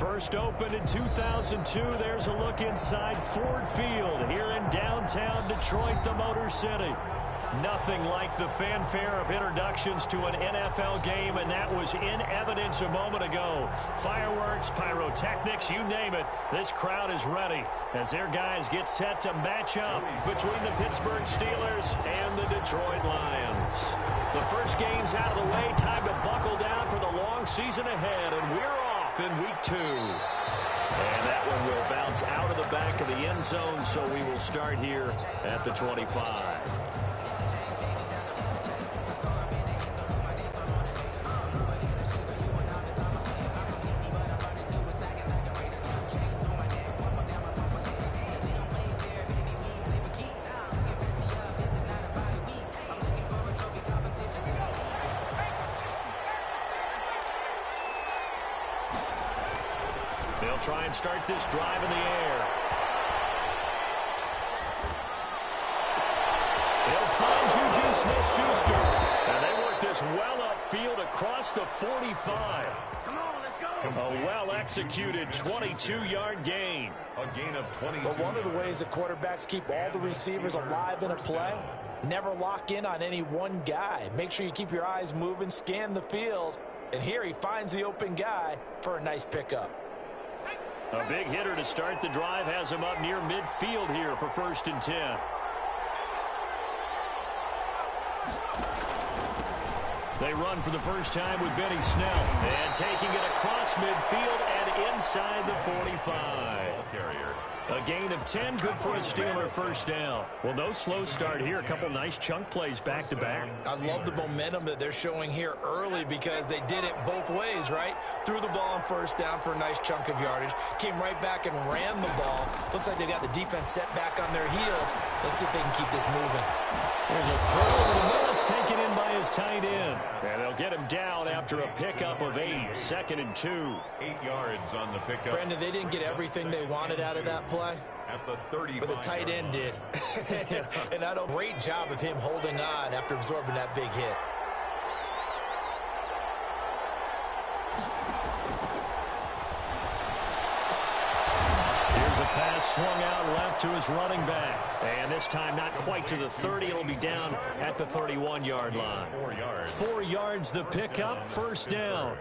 First opened in 2002. There's a look inside Ford Field here in downtown Detroit, the Motor City. Nothing like the fanfare of introductions to an NFL game, and that was in evidence a moment ago. Fireworks, pyrotechnics, you name it. This crowd is ready as their guys get set to match up between the Pittsburgh Steelers and the Detroit Lions. The first game's out of the way. Time to buckle down for the long season ahead, and we're off in week 2. And that one will bounce out of the back of the end zone, so we will start here at the 25. They'll try and start this drive in the air. They'll find Juju Smith-Schuster. And they work this well upfield across the 45. A well-executed 22-yard gain. A gain of 22. But one of the ways the quarterbacks keep all the receivers alive in a play, never lock in on any one guy. Make sure you keep your eyes moving, scan the field. And here he finds the open guy for a nice pickup. A big hitter to start the drive has him up near midfield here for 1st and 10. They run for the first time with Benny Snell. And taking it across midfield and inside the 45. Carrier. A gain of 10, good for a Steeler first down. Well, no slow start here. A couple nice chunk plays back-to-back. I love the momentum that they're showing here early because they did it both ways, right? Threw the ball on first down for a nice chunk of yardage. Came right back and ran the ball. Looks like they got the defense set back on their heels. Let's see if they can keep this moving. There's a throw over the middle. It's taken in by his tight end. And they'll get him down after a pickup of 8. 2nd and 2. 8 yards on the pickup. Brandon, they didn't get everything they wanted out of that play. At the 30. But the tight end did. And I do a great job of him holding on after absorbing that big hit. Here's a pass swung out left to his running back. And this time not quite to the 30. It'll be down at the 31-yard line. 4 yards. 4 yards the pickup, first down.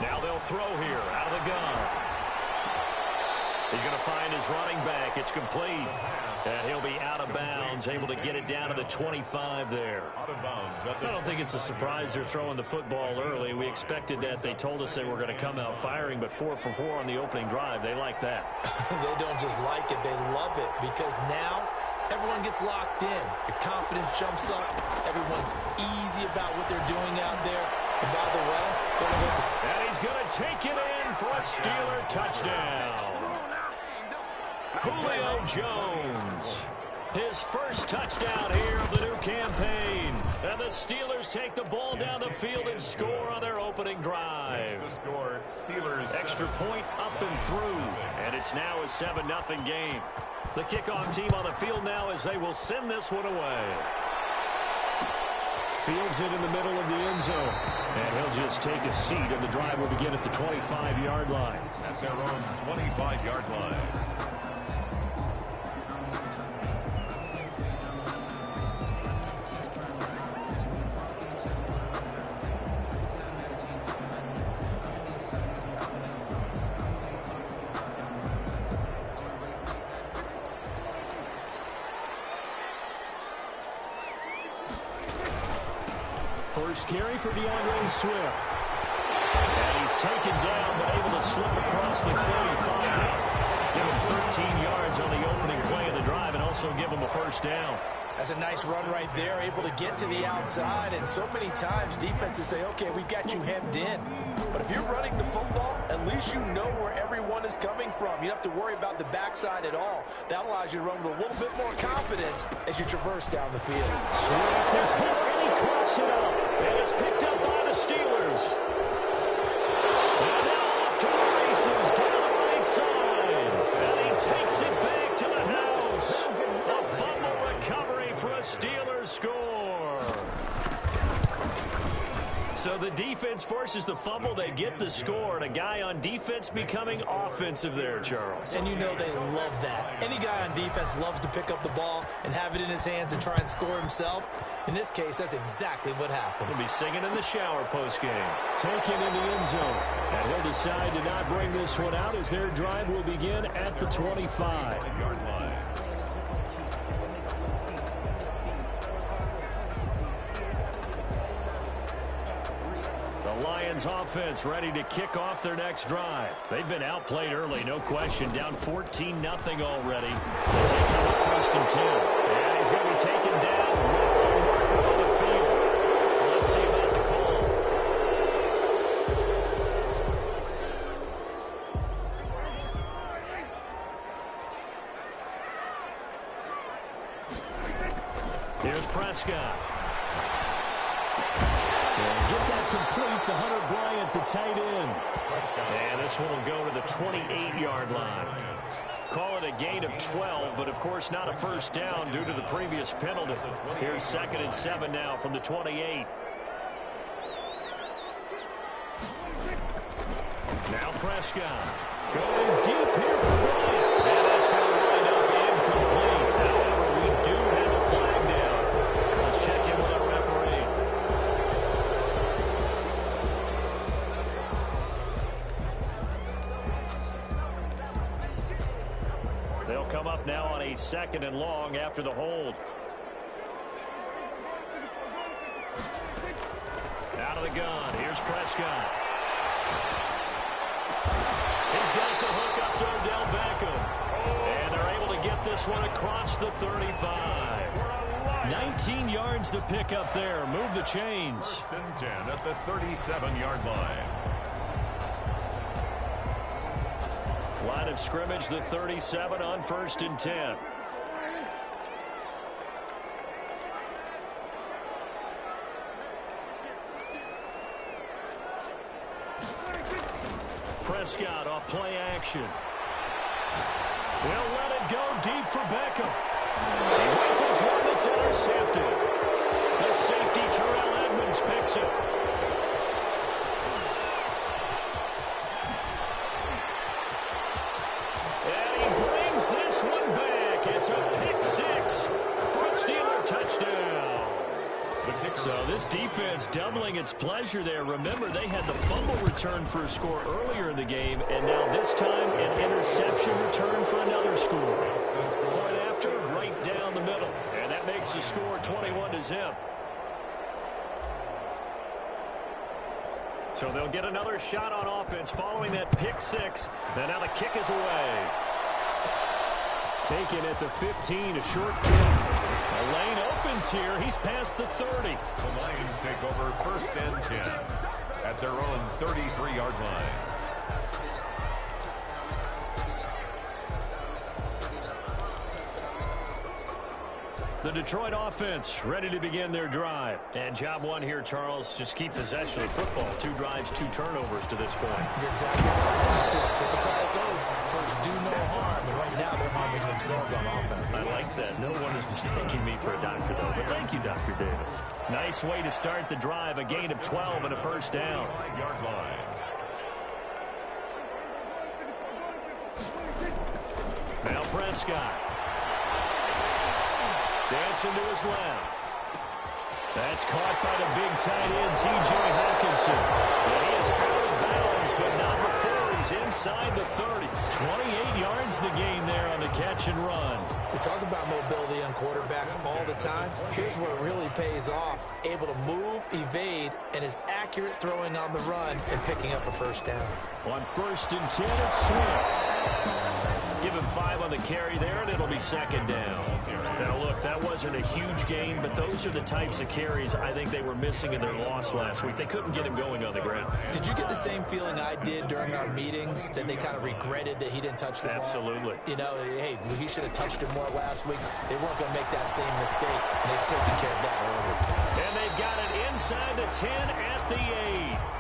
Now they'll throw here out of the gun. He's going to find his running back. It's complete. And he'll be out of bounds, able to get it down to the 25 there. Out of bounds. I don't think it's a surprise they're throwing the football early. We expected that. They told us they were going to come out firing, but 4 for 4 on the opening drive. They like that. They don't just like it, they love it, because now everyone gets locked in. Your confidence jumps up. Everyone's easy about what they're doing out there. And by the way, and he's going to take it in for a Steeler touchdown. Julio Jones. His first touchdown here of the new campaign. And the Steelers take the ball down the field and score on their opening drive. The score, Steelers. Extra point up and through. And it's now a 7-0 game. The kickoff team on the field now as they will send this one away. Fields it in the middle of the end zone. And he'll just take a seat, and the drive will begin at the 25-yard line. At their own 25-yard line. First carry for DeAndre Swift. And he's taken down, but able to slip across the 35. Give him 13 yards on the opening play of the drive and also give him a first down. That's a nice run right there, able to get to the outside. And so many times defenses say, okay, we've got you hemmed in. But if you're running the football, at least you know where everyone is coming from. You don't have to worry about the backside at all. That allows you to run with a little bit more confidence as you traverse down the field. Swift is here, and he crosses it up. And it's picked up by the Steelers. offense forces the fumble, they get the score, and a guy on defense becoming offensive there, Charles. And you know they love that. Any guy on defense loves to pick up the ball and have it in his hands and try and score himself. In this case, that's exactly what happened. He'll be singing in the shower post-game. Taken in the end zone. And he'll decide to not bring this one out as their drive will begin at the 25-yard line. The Lions offense ready to kick off their next drive. They've been outplayed early, no question. Down 14-0 already. As they come up 1st and 10. And he's going to be taken down with a marker on the field. So let's see about the call. Here's Prescott. Get that complete to Hunter Bryant, the tight end. And this one will go to the 28-yard line. Call it a gain of 12, but of course not a first down due to the previous penalty. Here's 2nd and 7 now from the 28. Now Prescott going deep here for Bryant. And that's going to wind up incomplete. However, we do have a flag down. Let's check in with our referee. They'll come up now on a 2nd and long after the hold. Out of the gun. Here's Prescott. He's got the hook up to Odell Beckham. And they're able to get this one across the 35. 19 yards to pick up there. Move the chains. 1st and 10 at the 37-yard line. Line of scrimmage, the 37 on 1st and 10. Prescott off play action. Will let it go deep for Beckham. He rifles one that's intercepted. The safety, Terrell Edmonds, picks it. And he brings this one back. It's a pick six for a Steeler touchdown. So this defense doubling its pleasure there. Remember, they had the fumble return for a score earlier in the game, and now this time an interception return for another score. Point after, right down the middle. And that makes the score 21-0. So they'll get another shot on offense following that pick six. And now the kick is away. Taken at the 15, a short kick. A lane opens here. He's past the 30. The Lions take over 1st and 10 at their own 33-yard line. The Detroit offense ready to begin their drive. And job one here, Charles, just keep possession of football. 2 drives, 2 turnovers to this point. You're exactly right. Typical goes. First, do no harm. And right now, they're harming themselves on offense. I like that. No one is mistaking me for a doctor, though. But thank you, Dr. Davis. Nice way to start the drive. A gain of 12 and a first down. 5-yard line. Now Prescott. Dancing to his left. That's caught by the big tight end, T.J. Hawkinson. And he is out of bounds, but not before he's inside the 30. 28 yards the gain there on the catch and run. We talk about mobility on quarterbacks all the time. Here's where it really pays off. Able to move, evade, and is accurate throwing on the run and picking up a first down. On 1st and 10, it's Swift. Give him 5 on the carry there, and it'll be 2nd down. Now, look, that wasn't a huge gain, but those are the types of carries I think they were missing in their loss last week. They couldn't get him going on the ground. Did you get the same feeling I did during our meetings, that they kind of regretted that he didn't touch the ball? Absolutely. You know, hey, he should have touched it more last week. They weren't going to make that same mistake, and they've taken care of that early. And they've got it inside the 10 at the 8.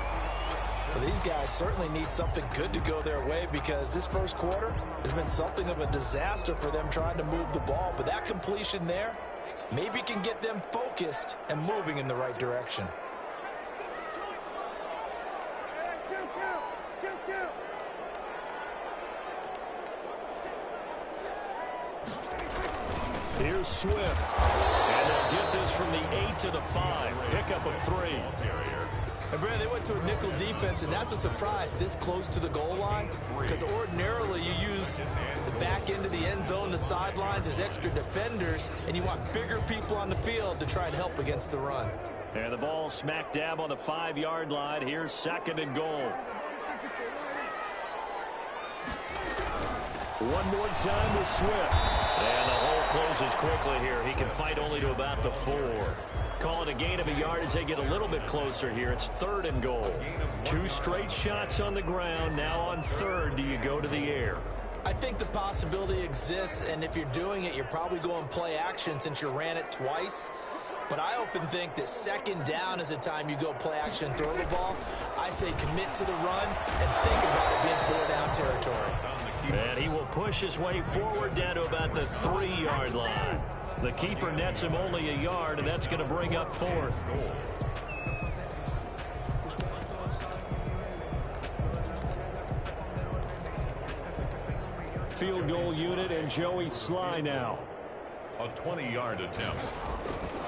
Well, these guys certainly need something good to go their way, because this first quarter has been something of a disaster for them trying to move the ball. But that completion there maybe can get them focused and moving in the right direction. Here's Swift. And they'll get this from the 8 to the 5. Pickup of 3. And Brad, they went to a nickel defense, and that's a surprise this close to the goal line, because ordinarily you use the back end of the end zone, the sidelines as extra defenders, and you want bigger people on the field to try and help against the run. And the ball smack dab on the 5-yard line. Here's 2nd and goal. One more time with Swift. And the hole closes quickly here. He can fight only to about the 4. Call it a gain of a yard as they get a little bit closer here. It's 3rd and goal. 2 straight shots on the ground. Now on 3rd, do you go to the air? I think the possibility exists, and if you're doing it, you're probably going play action since you ran it twice. But I often think that 2nd down is the time you go play action, throw the ball. I say commit to the run and think about it being 4-down territory. And he will push his way forward down to about the 3-yard line. The keeper nets him only a yard, and that's going to bring up 4th. Field goal unit and Joey Sly now. A 20-yard attempt.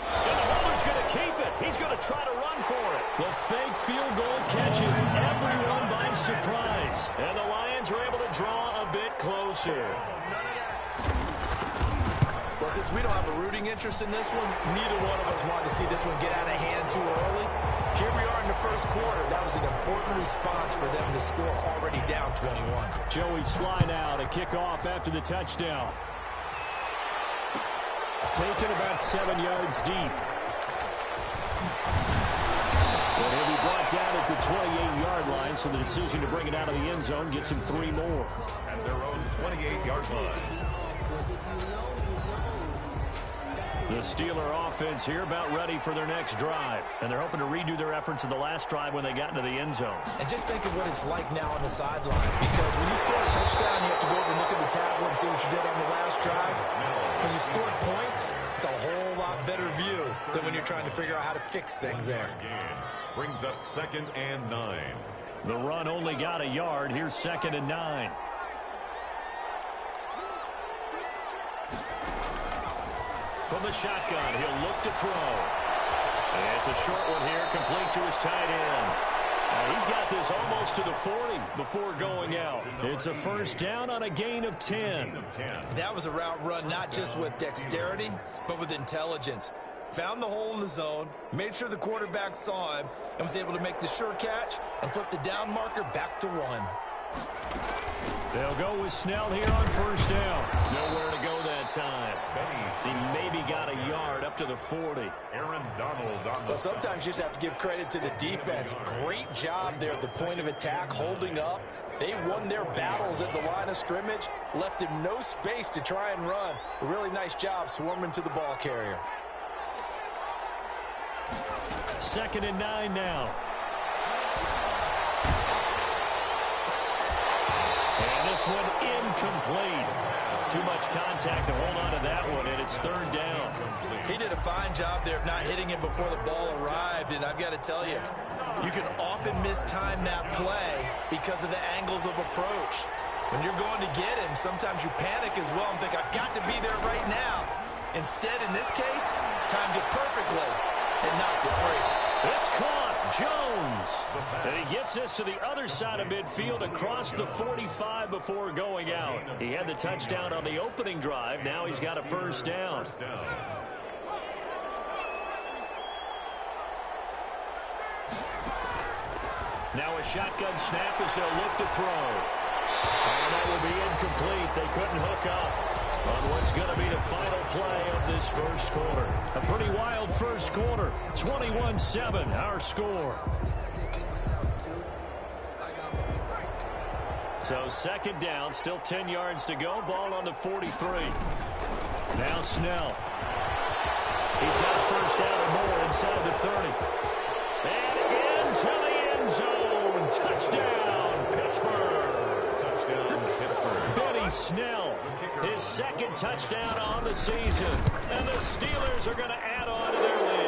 And the holder's going to keep it. He's going to try to run for it. The fake field goal catches everyone by surprise. And the Lions are able to draw a bit closer. Well, since we don't have a rooting interest in this one, neither one of us wanted to see this one get out of hand too early. Here we are in the first quarter. That was an important response for them to score already down 21. Joey Sly now to kick off after the touchdown. Taken about 7 yards deep. And he'll be brought down at the 28-yard line, so the decision to bring it out of the end zone gets him 3 more. At their own 28-yard line. The Steeler offense here about ready for their next drive. And they're hoping to redo their efforts in the last drive when they got into the end zone. And just think of what it's like now on the sideline. Because when you score a touchdown, you have to go over and look at the tablet and see what you did on the last drive. When you scored points, it's a whole lot better view than when you're trying to figure out how to fix things there. Brings up 2nd and 9. The run only got a yard. Here's 2nd and 9. From the shotgun, he'll look to throw. And it's a short one here, complete to his tight end. He's got this almost to the 40 before going out. It's a 1st down on a gain of 10. That was a route run not just with dexterity, but with intelligence. Found the hole in the zone, made sure the quarterback saw him, and was able to make the sure catch and flip the down marker back to 1. They'll go with Snell here on 1st down. Nowhere to go that time. He maybe got a yard up to the 40. Aaron Donald on the... Well, sometimes you just have to give credit to the defense. Great job there at the point of attack, holding up. They won their battles at the line of scrimmage, left him no space to try and run. A really nice job swarming to the ball carrier. 2nd and 9 now. And this one incomplete. Too much contact to hold on to that one, and it's 3rd down. He did a fine job there of not hitting him before the ball arrived, and I've got to tell you, you can often mistime that play because of the angles of approach. When you're going to get him, sometimes you panic as well and think, I've got to be there right now. Instead, in this case, timed it perfectly and knocked it free. It's caught. Jones. And he gets this to the other side of midfield across the 45 before going out. He had the touchdown on the opening drive. Now he's got a 1st down. Now a shotgun snap as they'll look to throw. And that will be incomplete. They couldn't hook up on what's going to be the final play of this 1st quarter. A pretty wild 1st quarter. 21-7, our score. So 2nd down, still 10 yards to go. Ball on the 43. Now Snell. He's got a 1st down or more inside the 30. And into the end zone. Touchdown, Pittsburgh. Touchdown, Pittsburgh. Benny Snell, his 2nd touchdown on the season. And the Steelers are going to add on to their lead.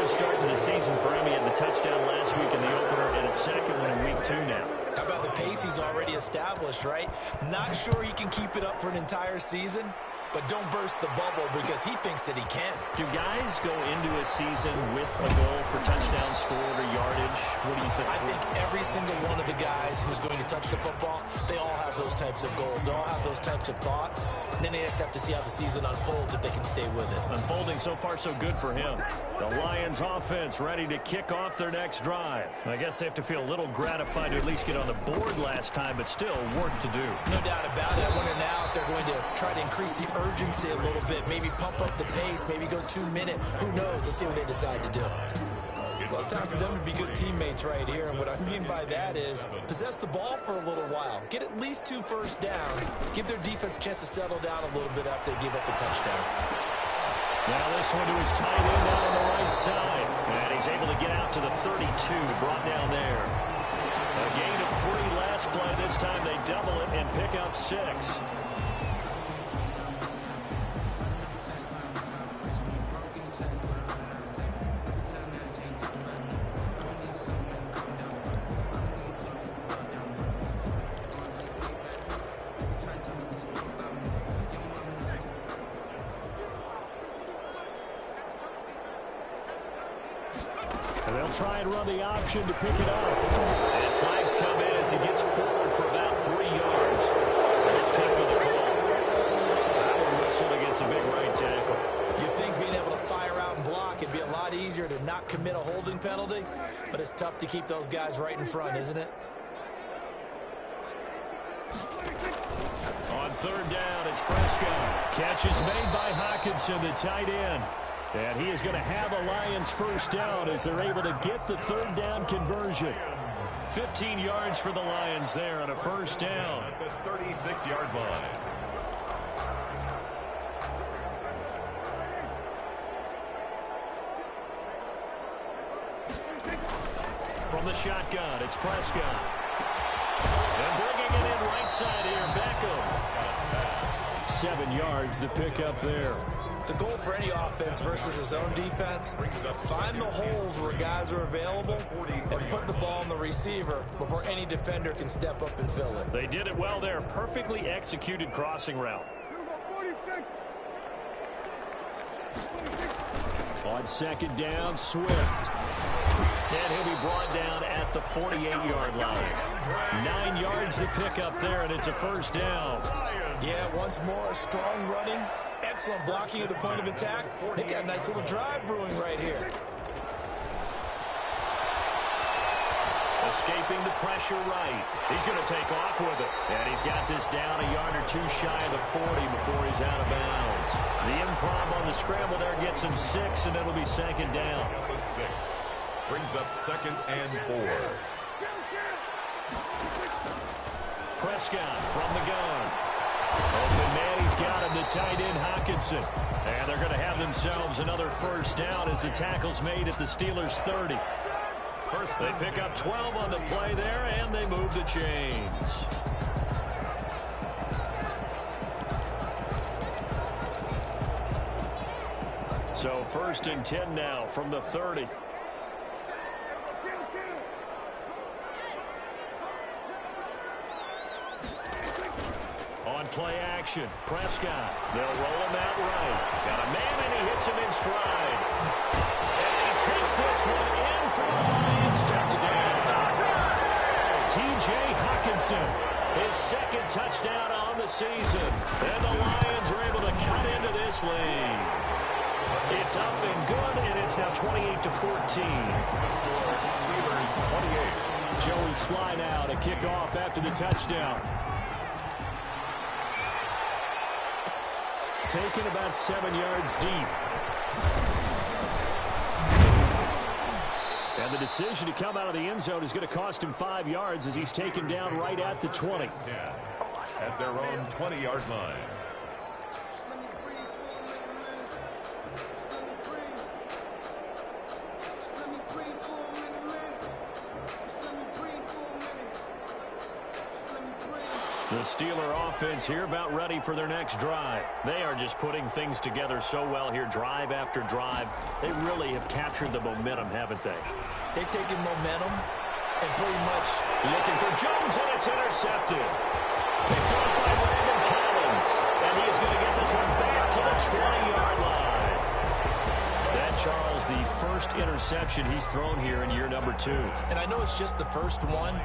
good start to the season for him. He had the touchdown last week in the opener and a second one in week 2 now. How about the pace he's already established, right? Not sure he can keep it up for an entire season, but don't burst the bubble because he thinks that he can. Do guys go into a season with a goal for touchdown scored or yardage? What do you think? I think every single one of the guys who's going to touch the football, they all have those types of goals. They all have those types of thoughts. And then they just have to see how the season unfolds if they can stay with it. Unfolding so far so good for him. The Lions offense ready to kick off their next drive. I guess they have to feel a little gratified to at least get on the board last time, but still work to do. No doubt about it. I wonder now if they're going to try to increase the urgency a little bit, maybe pump up the pace, maybe go 2-minute. Who knows? Let's see what they decide to do. Well, it's time for them to be good teammates right here, and what I mean by that is possess the ball for a little while, get at least 2 first downs, give their defense a chance to settle down a little bit after they give up the touchdown. Now this one to his tight end out on the right side, and he's able to get out to the 32, brought down there. A gain of 3 last play. This time they double it and pick up 6. And they'll try and run the option to pick it up. And flags come in as he gets forward for about 3 yards. And let's check with the call. That one whistled against a big right tackle. You'd think being able to fire out and block would be a lot easier to not commit a holding penalty, but it's tough to keep those guys right in front, isn't it? On 3rd down, it's Prescott. Catch is made by Hockenson, the tight end. And he is going to have a Lions first down as they're able to get the 3rd down conversion. 15 yards for the Lions there on a first down. At the 36-yard line. From the shotgun, it's Prescott. And bringing it in right side here, Beckham. 7 yards, the pickup there. The goal for any offense versus his own defense, find the holes where guys are available and put the ball on the receiver before any defender can step up and fill it. They did it well there. Perfectly executed crossing route. On 2nd down, Swift. And he'll be brought down at the 48-yard line. 9 yards to pick up there, and it's a first down. Yeah, once more, strong running. Excellent blocking at the point of attack. They got a nice little drive brewing right here. Escaping the pressure right. He's going to take off with it. And he's got this down a yard or 2 shy of the 40 before he's out of bounds. The improv on the scramble there gets him 6, and it'll be 2nd down. 6. Brings up 2nd and 4. Prescott from the gun. Open man, he's got him, the tight end Hockenson. And they're going to have themselves another first down as the tackle's made at the Steelers' 30. First, they pick up 12 on the play there, and they move the chains. So 1st and 10 now from the 30. On play action, Prescott. They'll roll him out right. Got a man, and he hits him in stride. And he takes this one in for the Lions touchdown. T.J. Hockenson, his 2nd touchdown on the season. And the Lions are able to cut into this lead. It's up and good, and it's now 28-14. Steelers 28. Joey slide out, a kickoff after the touchdown. Taken about 7 yards deep. And the decision to come out of the end zone is going to cost him 5 yards as he's taken down right at the 20. Yeah, at their own 20-yard line. The Steeler offense here about ready for their next drive. They are just putting things together so well here, drive after drive. They really have captured the momentum, haven't they? They've taken momentum and pretty much looking for Jones, and it's intercepted. Picked up by Brandon Collins, and he's going to get this one back to the 20-yard line. That, Charles, the first interception he's thrown here in year number 2. And I know it's just the first one,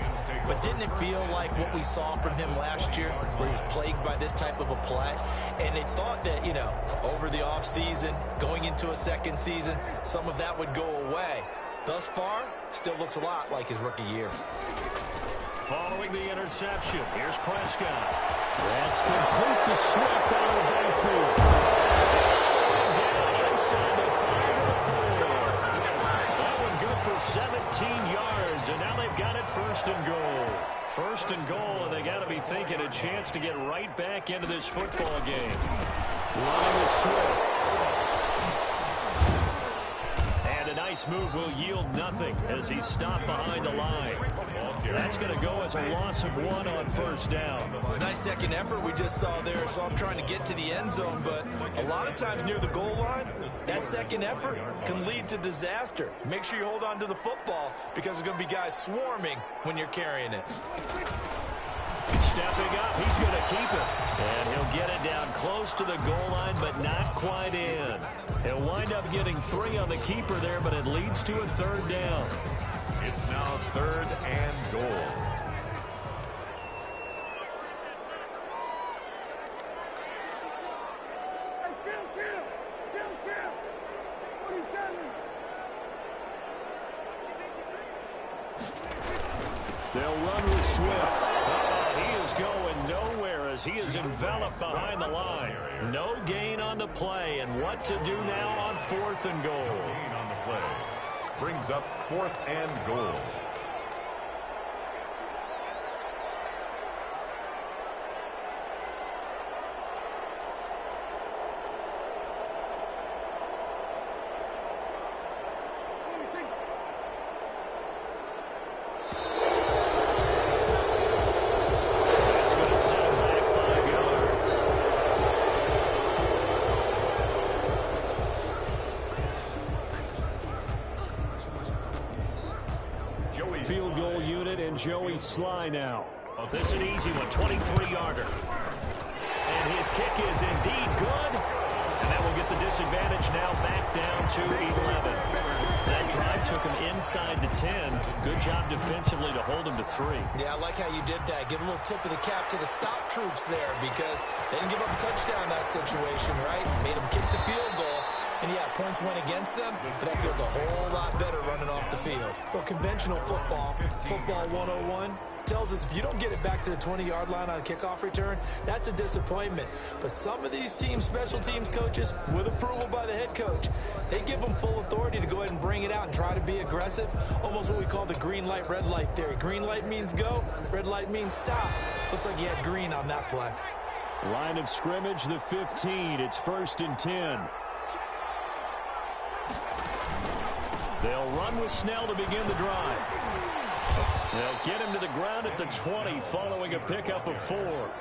but didn't it feel like what we saw from him last year, where he was plagued by this type of a play? And they thought that, you know, over the offseason, going into a second season, some of that would go away. Thus far, still looks a lot like his rookie year. Following the interception, here's Prescott. That's complete to Swift out of the backfield. Down inside the 5 to the 4. That one good for 17 yards, and now they've got it first and goal. First and goal, and they got to be thinking a chance to get right back into this football game. Line with Swift. And a nice move will yield nothing as he's stopped behind the line. That's going to go as a loss of 1 on first down. It's a nice second effort we just saw there. So I'm trying to get to the end zone, but a lot of times near the goal line, that second effort can lead to disaster. Make sure you hold on to the football because there's going to be guys swarming when you're carrying it. Stepping up, he's going to keep it. And he'll get it down close to the goal line, but not quite in. He'll wind up getting 3 on the keeper there, but it leads to a third down. It's now 3rd and goal. They'll run with Swift. He is going nowhere as he is enveloped behind the line. No gain on the play, and what to do now on 4th and goal. Gain on the play. Brings up 4th and goal. That's going to set him back 5 yards. Field goal unit and Joey Sly now. This is an easy one, 23-yarder. And his kick is indeed good. And that will get the disadvantage now back down to 11. That drive took him inside the 10. Good job defensively to hold him to 3. Yeah, I like how you did that. Give a little tip of the cap to the stop troops there because they didn't give up a touchdown in that situation, right? Made them kick the field goal. And, yeah, points went against them, but that feels a whole lot better running off the field. Well, conventional football 101, tells us if you don't get it back to the 20-yard line on a kickoff return, that's a disappointment. But some of these teams, special teams coaches, with approval by the head coach, they give them full authority to go ahead and bring it out and try to be aggressive, almost what we call the green light, red light theory. Green light means go, red light means stop. Looks like you had green on that play. Line of scrimmage, the 15. It's 1st and 10. They'll run with Snell to begin the drive. They'll get him to the ground at the 20 following a pickup of 4.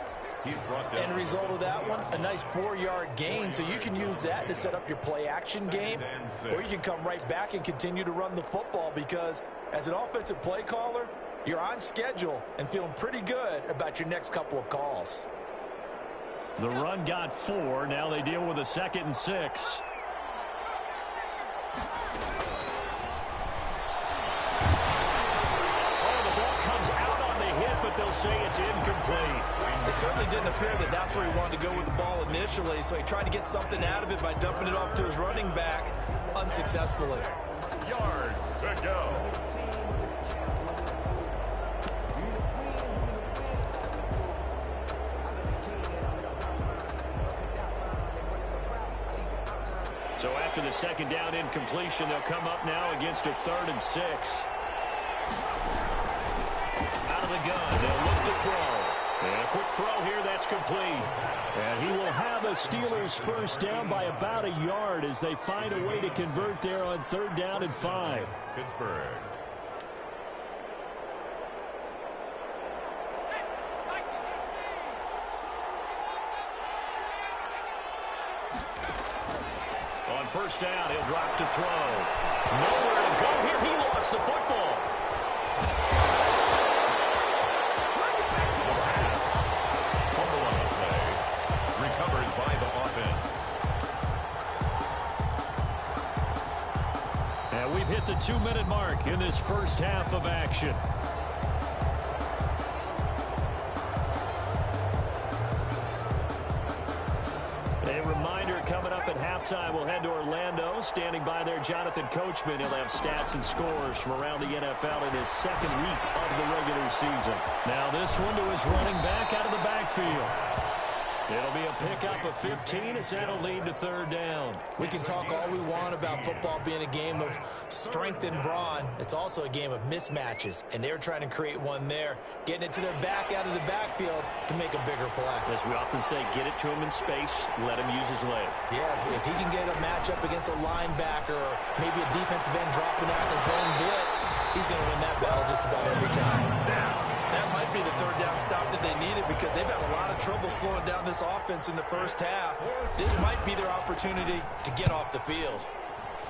He's brought down. End result of that one, a nice 4-yard gain, so you can use that to set up your play-action game, or you can come right back and continue to run the football because as an offensive play caller, you're on schedule and feeling pretty good about your next couple of calls. The run got 4. Now they deal with a 2nd and 6. But they'll say it's incomplete. It certainly didn't appear that that's where he wanted to go with the ball initially, so he tried to get something out of it by dumping it off to his running back unsuccessfully. Yards to go. So after the 2nd down incompletion, they'll come up now against a 3rd and 6. Out of the gun, they'll look to throw. And a quick throw here, that's complete. And he will have a Steelers first down by about a yard as they find a way to convert there on 3rd down and 5. Pittsburgh. first down. He'll drop to throw. Nowhere to go here. He lost the football. Fumble on the play. Recovered by the offense. And we've hit the 2-minute mark in this first half of action. A reminder, coming up at halftime, we'll head to Orlando. Standing by there, Jonathan Coachman. He'll have stats and scores from around the NFL in his second week of the regular season. Now this one to his running back out of the backfield. It'll be a pickup of 15 as that'll lead to third down. We can talk all we want about football being a game of strength and brawn. It's also a game of mismatches, and they're trying to create one there, getting it to their back out of the backfield to make a bigger play. As we often say, get it to him in space, let him use his leg. Yeah, if he can get a matchup against a linebacker or maybe a defensive end dropping out in a zone blitz, he's going to win that battle just about every time. That might be the third down stop that they needed because they've had a lot of trouble slowing down this offense in the first half. This might be their opportunity to get off the field.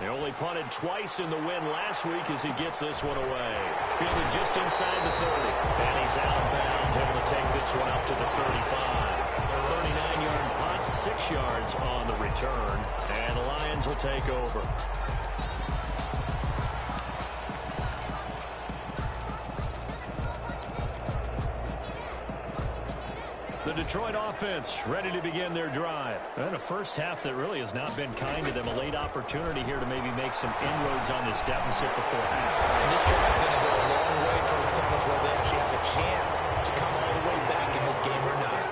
They only punted twice in the win last week as he gets this one away. Fielded just inside the 30. And he's out of bounds, able to take this one up to the 35. 39-yard punt, 6 yards on the return. And the Lions will take over. The Detroit offense ready to begin their drive. And a first half that really has not been kind to them. A late opportunity here to maybe make some inroads on this deficit before half. And this drive is going to go a long way towards telling us whether they actually have a chance to come all the way back in this game or not.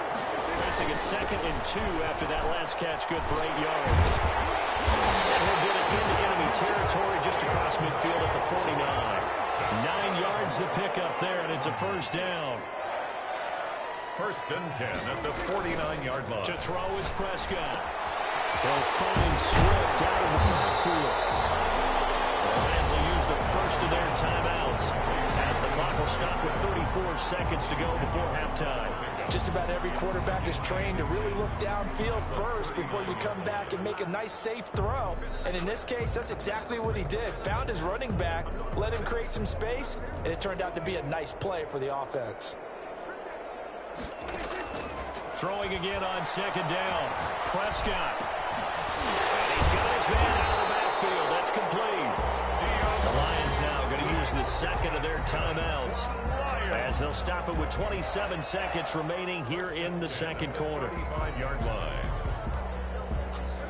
Facing a 2nd and 2 after that last catch, good for 8 yards. And he'll get it into enemy territory just across midfield at the 49. 9 yards to pick up there, and it's a first down. First and 10 at the 49-yard line. To throw is Prescott. He'll find Swift out of the backfield. The Lions will use the first of their timeouts as the clock will stop with 34 seconds to go before halftime. Just about every quarterback is trained to really look downfield first before you come back and make a nice, safe throw. And in this case, that's exactly what he did. Found his running back, let him create some space, and it turned out to be a nice play for the offense. Throwing again on 2nd down. Prescott. And he's got his man out of the backfield. That's complete. The Lions now going to use the second of their timeouts as they'll stop it with 27 seconds remaining here in the second quarter. 35-yard line.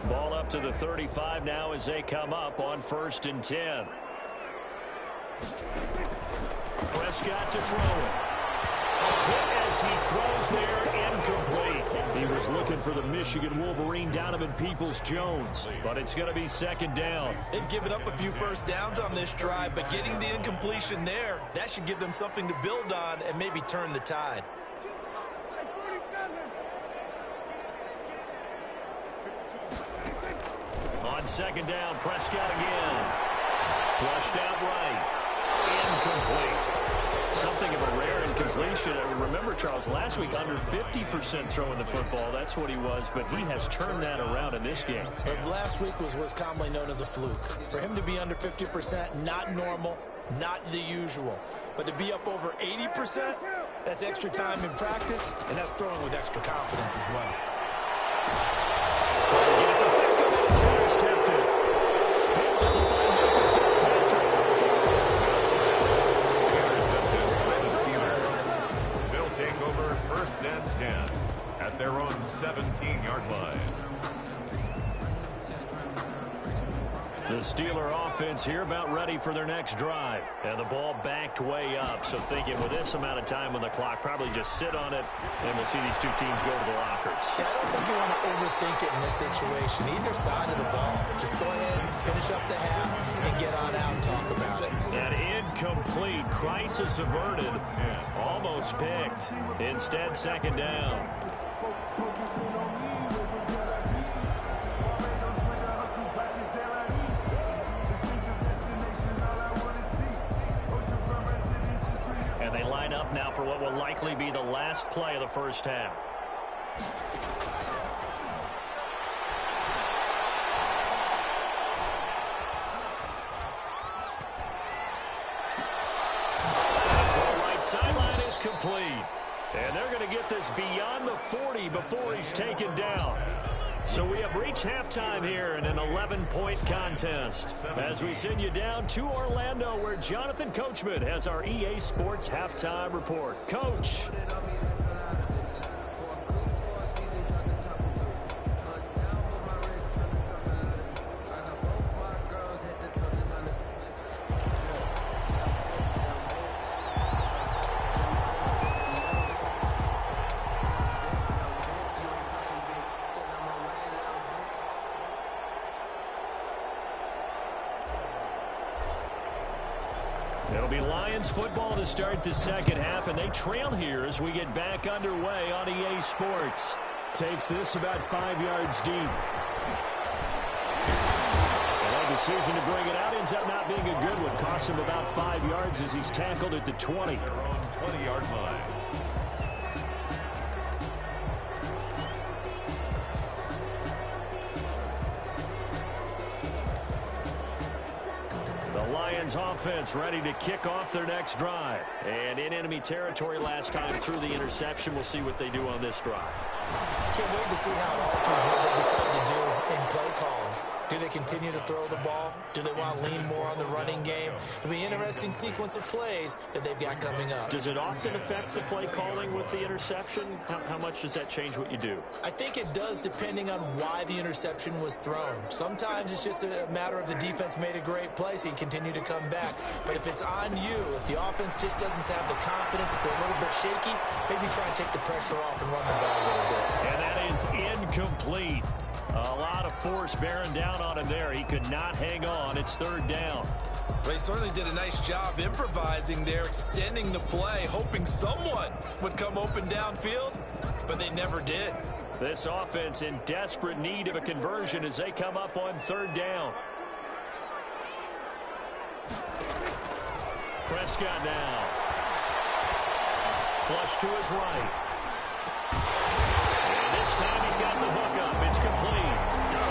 Ball up to the 35 now as they come up on 1st and 10. Prescott to throw it. As he throws there, incomplete. He was looking for the Michigan Wolverine, Donovan Peoples-Jones, but it's going to be 2nd down. They've given up a few first downs on this drive, but getting the incompletion there, that should give them something to build on and maybe turn the tide. On 2nd down, Prescott again. Flushed out right. Incomplete. Something of a rare incompletion. I remember, Charles, last week under 50% throwing the football. That's what he was, but he has turned that around in this game. But last week was what's commonly known as a fluke. For him to be under 50%, not normal, not the usual. But to be up over 80%, that's extra time in practice, and that's throwing with extra confidence as well. Trying to get it to Beckham, and it's intercepted. Picked up by Michael Fitzpatrick. Take over 1st and 10 at their own 17-yard line. The Steeler offense here about ready for their next drive. And the ball backed way up. So thinking with this amount of time on the clock, probably just sit on it, and we'll see these two teams go to the lockers. Yeah, I don't think you want to overthink it in this situation. Either side of the ball. Just go ahead, finish up the half, and get on out and talk about it. An incomplete. Crisis averted. Almost picked. Instead, 2nd down. And they line up now for what will likely be the last play of the first half. complete. And they're going to get this beyond the 40 before he's taken down. So we have reached halftime here in an 11-point contest. As we send you down to Orlando, where Jonathan Coachman has our EA Sports halftime report. Coach. It'll be Lions football to start the second half, and they trail here as we get back underway on EA Sports. Takes this about 5 yards deep. And a decision to bring it out ends up not being a good one. Costs him about 5 yards as he's tackled at the 20. They're on 20-yard line. Lions offense ready to kick off their next drive. And in enemy territory last time through the interception. We'll see what they do on this drive. Can't wait to see how it alters what they decide to do in play calling. Do they continue to throw the ball? Do they want to lean more on the running game? It'll be an interesting sequence of plays that they've got coming up. Does it often affect the play calling with the interception? How much does that change what you do? I think it does, depending on why the interception was thrown. Sometimes it's just a matter of the defense made a great play, so you continue to come back. But if it's on you, if the offense just doesn't have the confidence, if they're a little bit shaky, maybe try and take the pressure off and run the ball a little bit. And that is incomplete. A lot of force bearing down on him there. He could not hang on. It's third down. Well, he certainly did a nice job improvising there, extending the play, hoping someone would come open downfield, but they never did. This offense in desperate need of a conversion as they come up on third down. Prescott now. Flush to his right. And this time he's got the hook up. It's complete.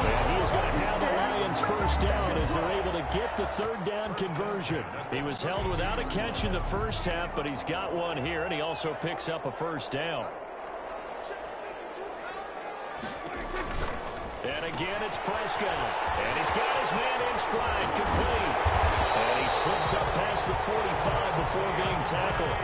And he is going to have the Lions first down as they're able to get the third down conversion. He was held without a catch in the first half, but he's got one here, and he also picks up a first down. And again, it's Prescott. And he's got his man in stride, complete. And he slips up past the 45 before being tackled.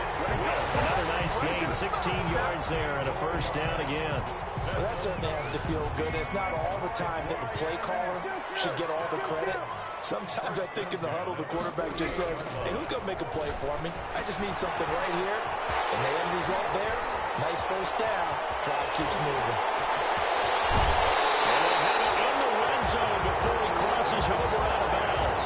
Another nice gain, 16 yards there, and a first down again. Well, that certainly has to feel good. It's not all the time that the play caller should get all the credit. Sometimes I think in the huddle, the quarterback just says, hey, who's going to make a play for me? I just need something right here. And the end result there, nice first down. Drive keeps moving. And they have it in the red zone before he crosses over out of bounds.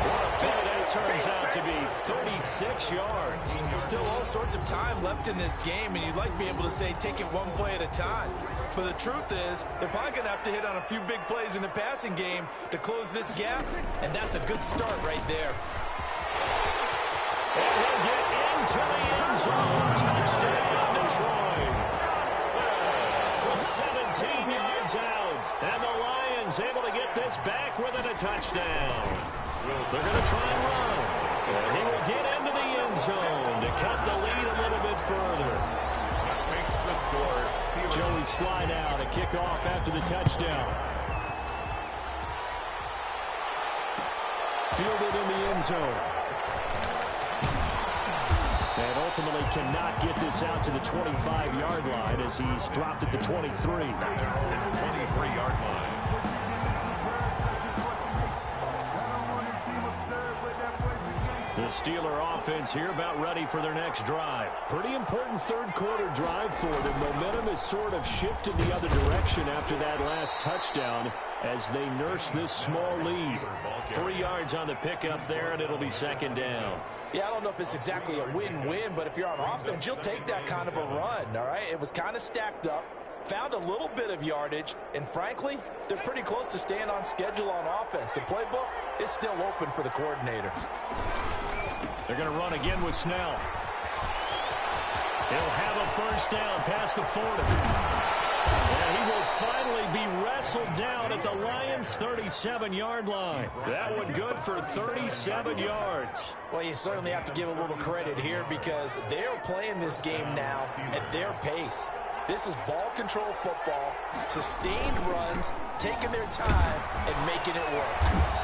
What a play that turns out to be, 36 yards. Still all sorts of time left in this game, and you'd like to be able to say take it one play at a time. But the truth is, they're probably going to have to hit on a few big plays in the passing game to close this gap, and that's a good start right there. And he'll get into the end zone. Touchdown, Detroit. From 17 yards out. And the Lions able to get this back within a touchdown. They're going to try and run. And he will get into the end zone to cut the lead a little bit further. Makes the score. Joey slide out, a kickoff after the touchdown. Fielded in the end zone. And ultimately cannot get this out to the 25-yard line as he's dropped at the 23. 23-yard line. The Steeler offense here about ready for their next drive. Pretty important third quarter drive for them. Momentum has sort of shifted the other direction after that last touchdown as they nurse this small lead. 3 yards on the pickup there, and it'll be second down. Yeah, I don't know if it's exactly a win-win, but if you're on offense, you'll take that kind of a run, all right? It was kind of stacked up, found a little bit of yardage, and frankly, they're pretty close to staying on schedule on offense. The playbook is still open for the coordinator. They're going to run again with Snell. He'll have a first down past the 40. And he will finally be wrestled down at the Lions' 37-yard line. That one good for 37 yards. Well, you certainly have to give a little credit here because they're playing this game now at their pace. This is ball control football, sustained runs, taking their time, and making it work.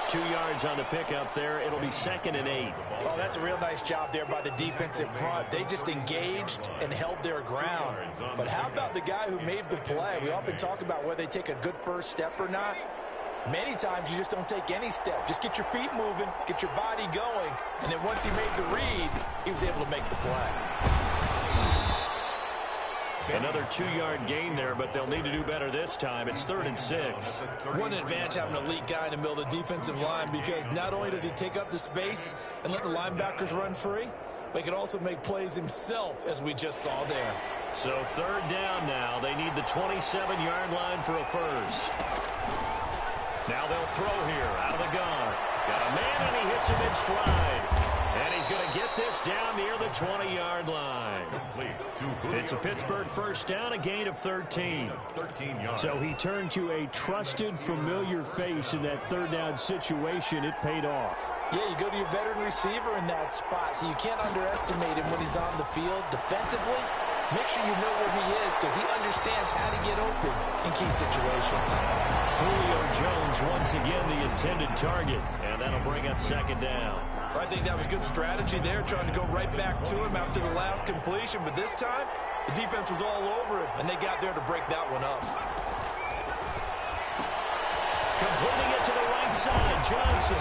2 yards on the pickup there. It'll be 2nd and 8. Oh, that's a real nice job there by the defensive front. They just engaged and held their ground. But how about the guy who made the play? We often talk about whether they take a good first step or not. Many times you just don't take any step. Just get your feet moving, get your body going, and then once he made the read, he was able to make the play. Another 2-yard gain there, but they'll need to do better this time. It's 3rd and 6. One advantage having an elite guy in the middle of the defensive line because not only does he take up the space and let the linebackers run free, but he can also make plays himself, as we just saw there. So 3rd down now. They need the 27-yard line for a first. Now they'll throw here out of the gun. Got a man, and he hits him in stride. And he's going to get this down near the 20-yard line. It's a Pittsburgh first down, a gain of 13. 13 yards. So he turned to a trusted, familiar face in that 3rd down situation. It paid off. Yeah, you go to your veteran receiver in that spot, so you can't underestimate him when he's on the field defensively. Make sure you know where he is because he understands how to get open in key situations. Julio Jones once again the intended target, and that'll bring up 2nd down. I think that was good strategy there, trying to go right back to him after the last completion. But this time, the defense was all over him, and they got there to break that one up. Completing it to the right side, Johnson.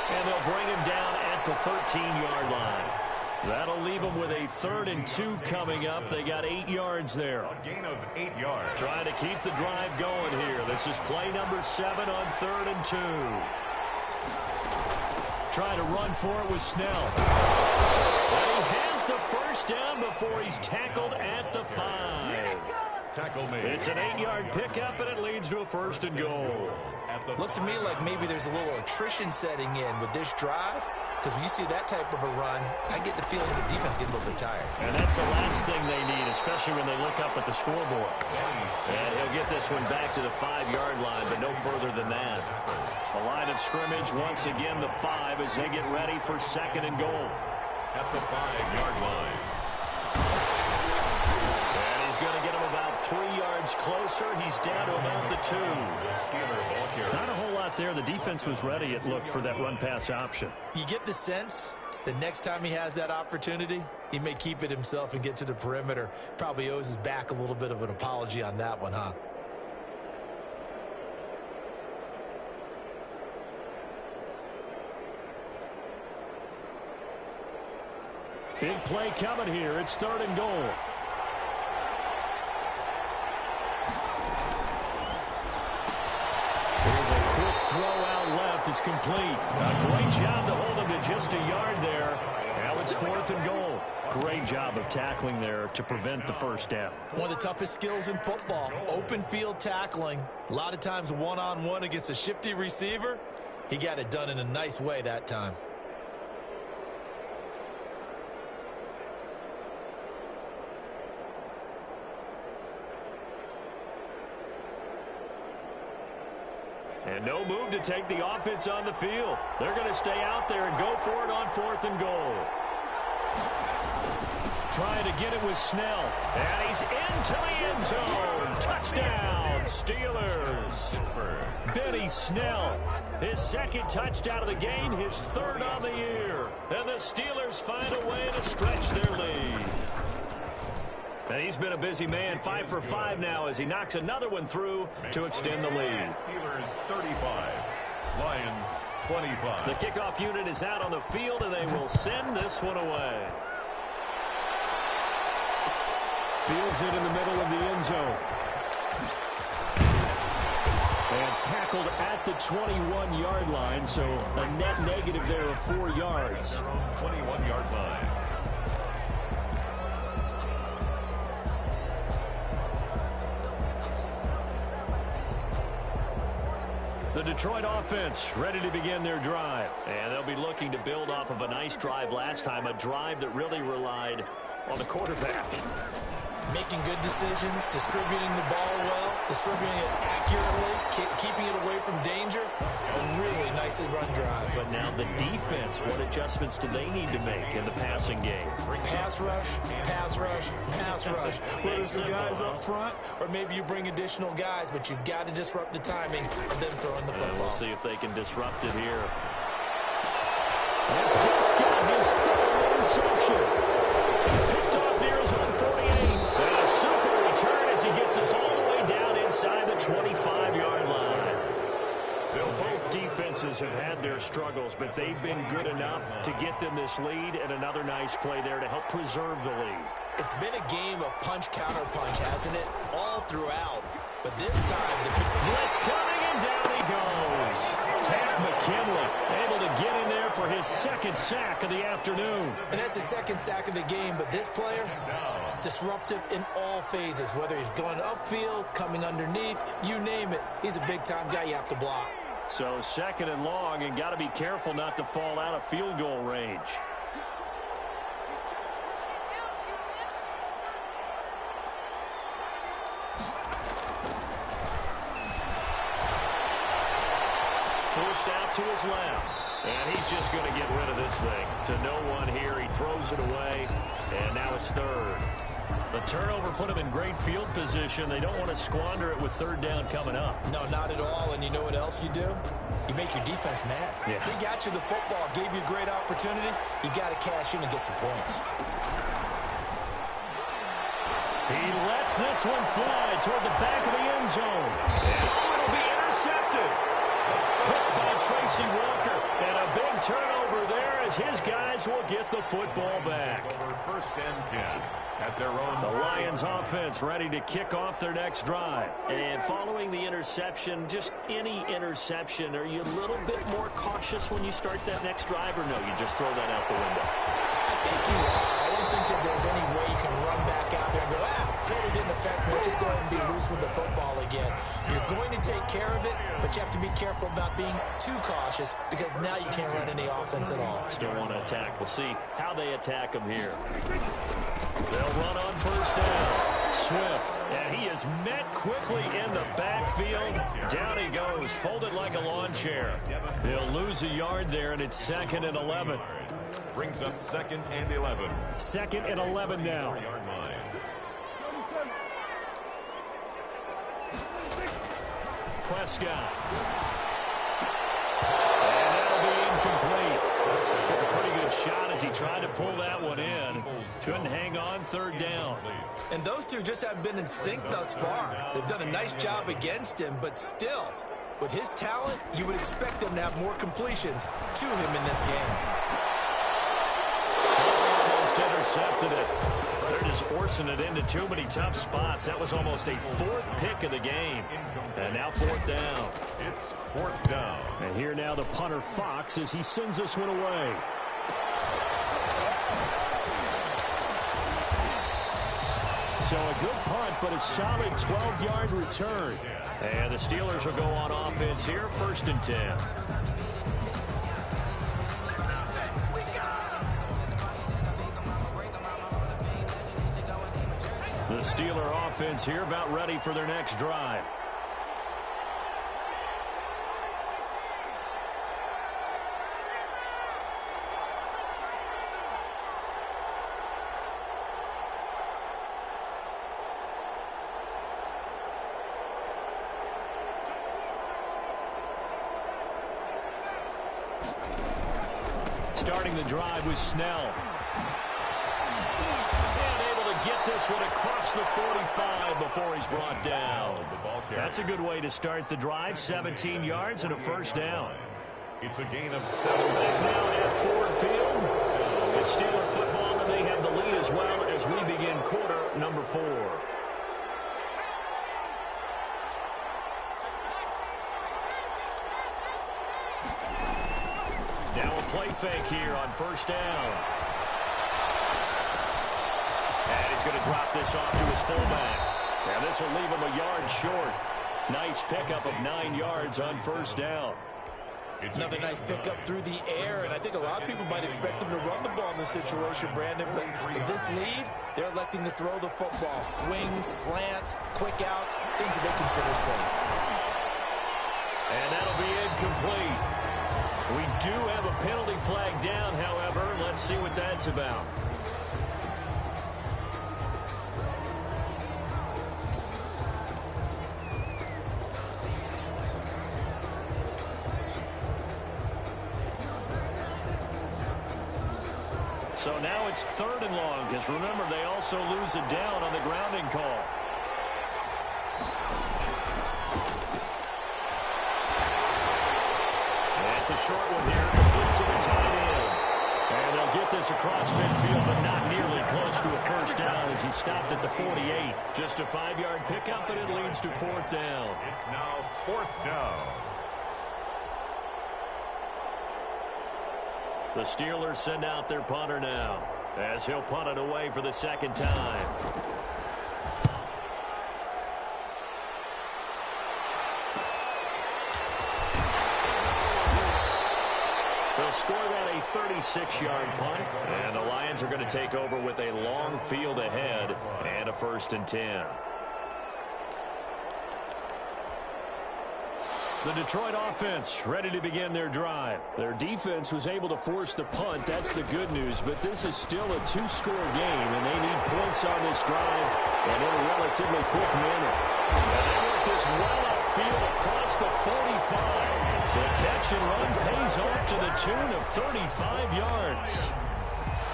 And they'll bring him down at the 13-yard line. That'll leave them with a 3rd and 2 coming up. They got 8 yards there. A gain of 8 yards. Trying to keep the drive going here. This is play number 7 on 3rd and 2. Trying to run for it with Snell. And he has the first down before he's tackled at the 5. Tackle made. It's an 8-yard pickup, and it leads to a 1st and goal. Looks to me like maybe there's a little attrition setting in with this drive. Because when you see that type of a run, I get the feeling the defense getting a little bit tired. And that's the last thing they need, especially when they look up at the scoreboard. And he'll get this one back to the 5-yard line, but no further than that. The line of scrimmage, once again, the 5 as they get ready for 2nd and goal. At the 5-yard line. And he's going to get him about 3 yards closer. He's down to about the 2. Not a whole lot there. The defense was ready, it looked, for that run-pass option. You get the sense that next time he has that opportunity, he may keep it himself and get to the perimeter. Probably owes his back a little bit of an apology on that one, huh? Big play coming here. It's 3rd and goal. Here's a quick throw out left. It's complete. A great job to hold him to just a yard there. Now it's 4th and goal. Great job of tackling there to prevent the first down. One of the toughest skills in football, open field tackling. A lot of times one-on-one against a shifty receiver. He got it done in a nice way that time. And no move to take the offense on the field. They're going to stay out there and go for it on 4th and goal. Trying to get it with Snell. And he's into the end zone. Touchdown, Steelers. Benny Snell, his 2nd touchdown of the game, his 3rd on the year. And the Steelers find a way to stretch their lead. And he's been a busy man, 5 for 5 now as he knocks another one through to extend the lead. Steelers 35, Lions 25. The kickoff unit is out on the field, and they will send this one away. Fields it in the middle of the end zone. And tackled at the 21-yard line, so a net negative there of 4 yards. 21-yard line. The Detroit offense ready to begin their drive. And they'll be looking to build off of a nice drive last time, a drive that really relied on the quarterback. Making good decisions, distributing the ball well, distributing it accurately, keeping it away from danger. A really nicely run drive. But now the defense, what adjustments do they need to make in the passing game? Pass rush, pass rush, pass rush. Whether it's the guys up front or maybe you bring additional guys, but you've got to disrupt the timing of them throwing the football. We'll see if they can disrupt it here. And Prescott, his third interception. He's picked off near his own 48. And a super return as he gets us all the way down inside the 25-yard line. Both defenses have had their struggles, but they've been good enough to get them this lead, and another nice play there to help preserve the lead. It's been a game of punch-counter-punch, hasn't it? All throughout. But this time, the blitz coming, and down he goes. Tad McKinley able to get in there for his second sack of the afternoon. And that's his second sack of the game, but this player, disruptive in all phases, whether he's going upfield, coming underneath, you name it. He's a big-time guy you have to block. So second and long, and got to be careful not to fall out of field goal range. Forced out to his left. And he's just going to get rid of this thing. To no one here. He throws it away. And now it's third. The turnover put him in great field position. They don't want to squander it with third down coming up. No, not at all. And you know what else you do? You make your defense mad. Yeah. They got you the football, gave you a great opportunity. You got to cash in and get some points. He lets this one fly toward the back of the end zone. And it'll be intercepted. Picked by Tracy Walker. And a big turnover there as his guys will get the football back. First and 10 at their own. The Lions offense ready to kick off their next drive. And following the interception, just any interception, are you a little bit more cautious when you start that next drive, or no, you just throw that out the window? I think you are. I don't think that there's any way you can run back out there and go, totally didn't affect me. Let's just go ahead and be loose with the football again. You're going to take care of it, but you have to be careful about being too cautious because now you can't run any offense at all. Still want to attack. We'll see how they attack him here. They'll run on first down. Swift, and he is met quickly in the backfield. Down he goes, folded like a lawn chair. They'll lose a yard there, and it's 2nd and 11. Brings up 2nd and 11. 2nd and 11 now. Prescott. And that'll be incomplete. Took a pretty good shot as he tried to pull that one in. Couldn't hang on, third down. And those two just haven't been in sync thus far. They've done a nice job against him, but still, with his talent, you would expect them to have more completions to him in this game. Almost intercepted it. They're just forcing it into too many tough spots. That was almost a fourth pick of the game. And now fourth down. It's fourth down. And here now the punter Fox as he sends this one away. So a good punt, but a solid 12-yard return. And the Steelers will go on offense here, 1st and 10. The Steeler offense here about ready for their next drive. Starting the drive was Snell. Get this one across the 45 before he's brought down. That's a good way to start the drive. 17 yards and a first down. It's a gain of 7. Now at Ford Field. It's Steeler football, and they have the lead as well as we begin quarter number 4. Now a play fake here on first down. And he's going to drop this off to his fullback. And this will leave him a yard short. Nice pickup of 9 yards on first down. Another nice pickup through the air, and I think a lot of people might expect him to run the ball in this situation, Brandon, but with this lead, they're electing to throw the football. Swings, slants, quick outs, things that they consider safe. And that'll be incomplete. We do have a penalty flag down, however. Let's see what that's about. So now it's 3rd and long, because remember, they also lose it down on the grounding call. That's a short one here, complete to the tight end. And they'll get this across midfield, but not nearly close to a first down as he stopped at the 48. Just a 5-yard pickup, and it leads to 4th down. It's now 4th down. The Steelers send out their punter now, as he'll punt it away for the 2nd time. They'll score that a 36-yard punt, and the Lions are going to take over with a long field ahead and a 1st and 10. The Detroit offense ready to begin their drive. Their defense was able to force the punt. That's the good news. But this is still a 2-score game, and they need points on this drive and in a relatively quick manner. And they work this well upfield across the 45. The catch and run pays off to the tune of 35 yards.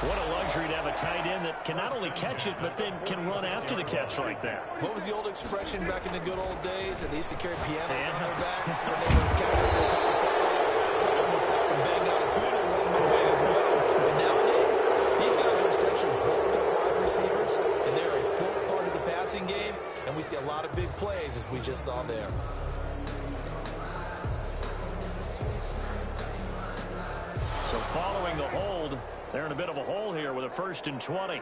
What a luxury to have a tight end that can not only catch it, but then can run after the catch like that. What was the old expression back in the good old days? That they used to carry pianos on their backs when they were catching the football. Someone would stop and bang out a tune and run away as well. But nowadays, these guys are essentially bulked-up wide receivers, and they're a full part of the passing game, and we see a lot of big plays, as we just saw there. So following the hold, they're in a bit of a hole here with a 1st and 20.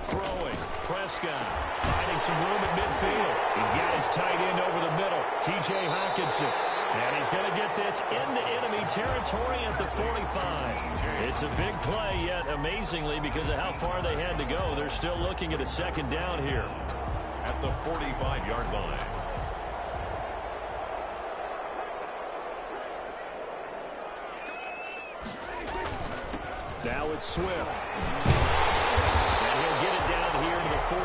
Throwing, Prescott finding some room at midfield. He's got his tight end over the middle, T.J. Hockenson. And he's going to get this into enemy territory at the 45. It's a big play, yet amazingly, because of how far they had to go, they're still looking at a 2nd down here. At the 45-yard line. Now it's Swift. And he'll get it down here to the 43.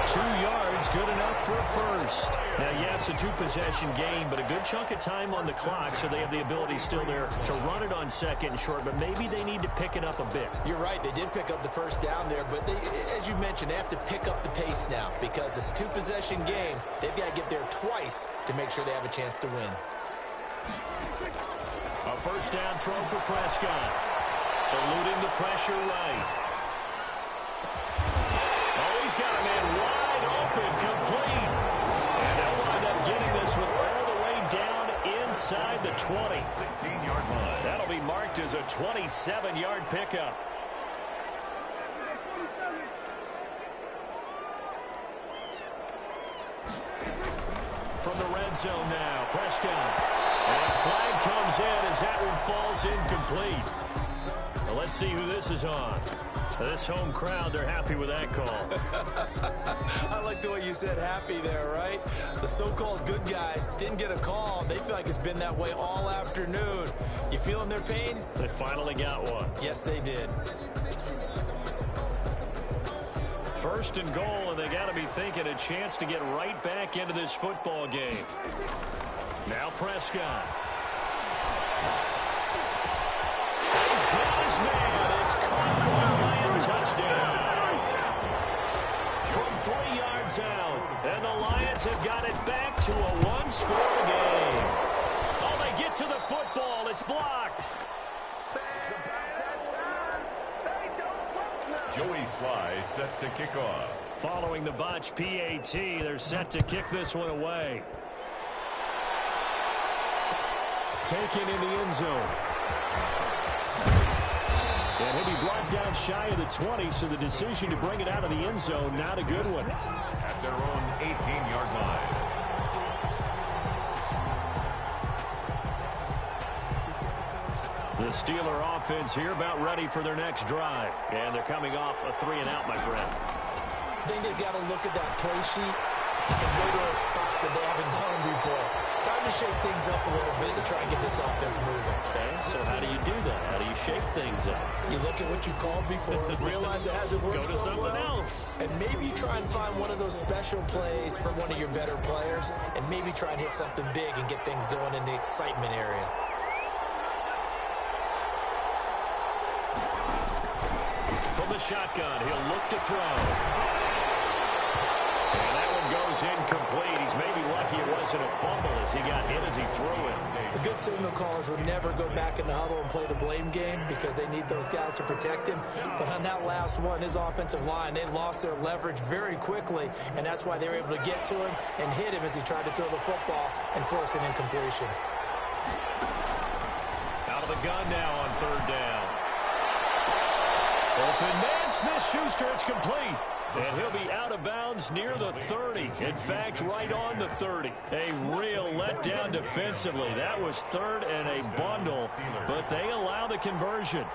2 yards, good enough for a first. Now, yes, a 2-possession game, but a good chunk of time on the clock, so they have the ability still there to run it on 2nd and short, but maybe they need to pick it up a bit. You're right. They did pick up the first down there, but they, as you mentioned, they have to pick up the pace now because it's a 2-possession game. They've got to get there twice to make sure they have a chance to win. A 1st down throw for Prescott. Eluding the pressure right. Oh, he's got a man wide open, complete. And they'll wind up getting this one all the way down inside the 20. 16-yard line. That'll be marked as a 27-yard pickup. From the red zone now, Prescott. And a flag comes in as that one falls incomplete. Well, let's see who this is on. This home crowd, they're happy with that call. I like the way you said happy there, right? The so-called good guys didn't get a call. They feel like it's been that way all afternoon. You feeling their pain? They finally got one. Yes, they did. 1st and goal, and they got to be thinking a chance to get right back into this football game. Now Prescott. He's got his man. It's caught for a Lion touchdown. From 3 yards out, and the Lions have got it back to a 1-score game. Oh, they get to the football. It's blocked. Joey Sly set to kick off. Following the botch PAT, they're set to kick this one away. Taken in the end zone. And he'll be brought down shy of the 20, so the decision to bring it out of the end zone, not a good one. At their own 18-yard line. The Steeler offense here about ready for their next drive. And they're coming off a 3-and-out, my friend. I think they've got to look at that play sheet and go to a spot that they haven't gone before. Time to shake things up a little bit to try and get this offense moving. Okay, so how do you do that? How do you shake things up? You look at what you called before, realize it hasn't worked Go to so something well, else. and maybe you try and find one of those special plays for one of your better players, and maybe try and hit something big and get things going in the excitement area. From the shotgun, he'll look to throw. And that one goes incomplete. He's maybe lucky it wasn't a fumble as he got hit as he threw it. The good signal callers would never go back in the huddle and play the blame game because they need those guys to protect him. But on that last one, his offensive line, they lost their leverage very quickly, and that's why they were able to get to him and hit him as he tried to throw the football and force an incompletion. Out of the gun now on third down. Open man, Smith-Schuster, it's complete. And he'll be out of bounds near the 30. In fact, right on the 30. A real letdown defensively. That was third and a bundle, but they allow the conversion.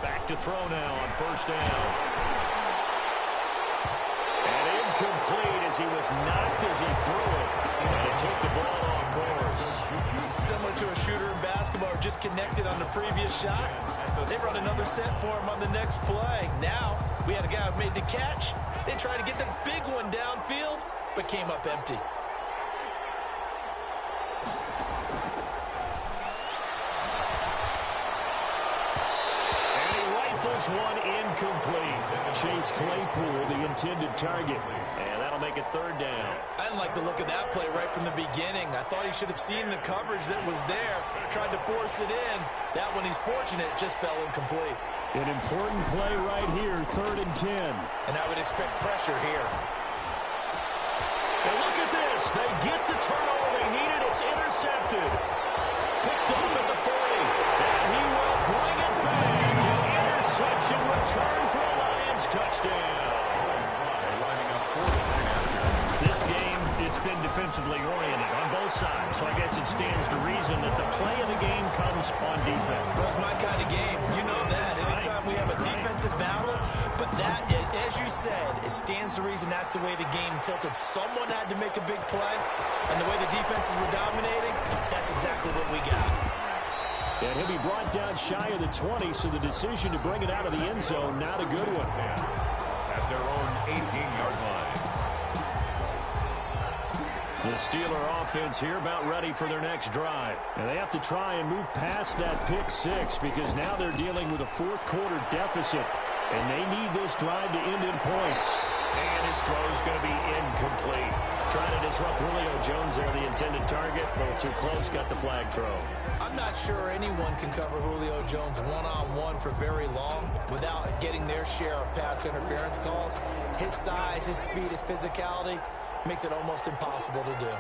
Back to throw now on first down. And incomplete as he was knocked as he threw it. And it took the ball off course. Similar to a shooter in basketball, just connected on the previous shot. They run another set for him on the next play. Now, we had a guy who made the catch. They tried to get the big one downfield, but came up empty. And he rifles one incomplete. Chase Claypool, the intended target. And that'll make it third down. I didn't like the look of that play right from the beginning. I thought he should have seen the coverage that was there, tried to force it in. That one, he's fortunate, just fell incomplete. An important play right here, 3rd and 10. And I would expect pressure here. And look at this. They get the turnover they needed. It's intercepted. Picked up at the 40. And he will bring it back. An interception return for a Lions touchdown. This game, it's been defensively oriented on both sides, so I guess it stands to reason that the play of the game comes on defense. So it's my kind of game. You know that. Anytime we have a defensive battle, but that, as you said, it stands to reason that's the way the game tilted. Someone had to make a big play, and the way the defenses were dominating, that's exactly what we got. And he'll be brought down shy of the 20, so the decision to bring it out of the end zone, not a good one. At their own 18-yard line. The Steeler offense here about ready for their next drive. And they have to try and move past that pick six because now they're dealing with a fourth-quarter deficit. And they need this drive to end in points. And his throw is going to be incomplete. Trying to disrupt Julio Jones there, the intended target. A little too close, got the flag throw. I'm not sure anyone can cover Julio Jones one-on-one for very long without getting their share of pass interference calls. His size, his speed, his physicality makes it almost impossible to do.